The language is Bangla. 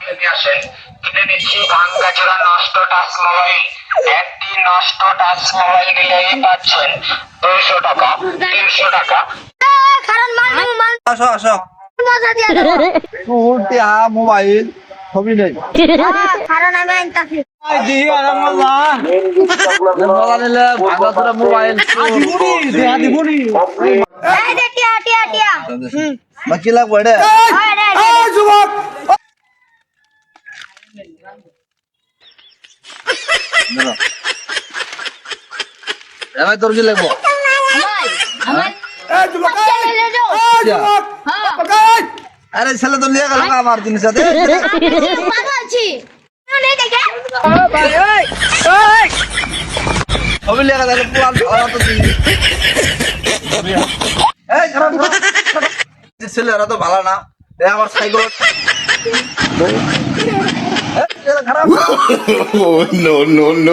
কিনে আসেন। কিনে নিচ্ছি ভাঙ্গাচোরা নষ্ট টাচ মোবাইল। একটি নষ্ট টাচ মোবাইল নিলেই পাচ্ছেন 200 টাকা, 300 টাকা। আসো আসো টিয়া মোবাইল ছবি নেই মোলা নিলে ভাঙাচোরা মোবাইল বাকি লাগবো এটা এবার তোর কি লাগবো আরে ছেলে তো নিয়ে গেল আমার জিনিস আছে ছবি লেখা তাহলে ছেলেরা তো ভালো না আমার সাইকেল খারাপ no, no, no.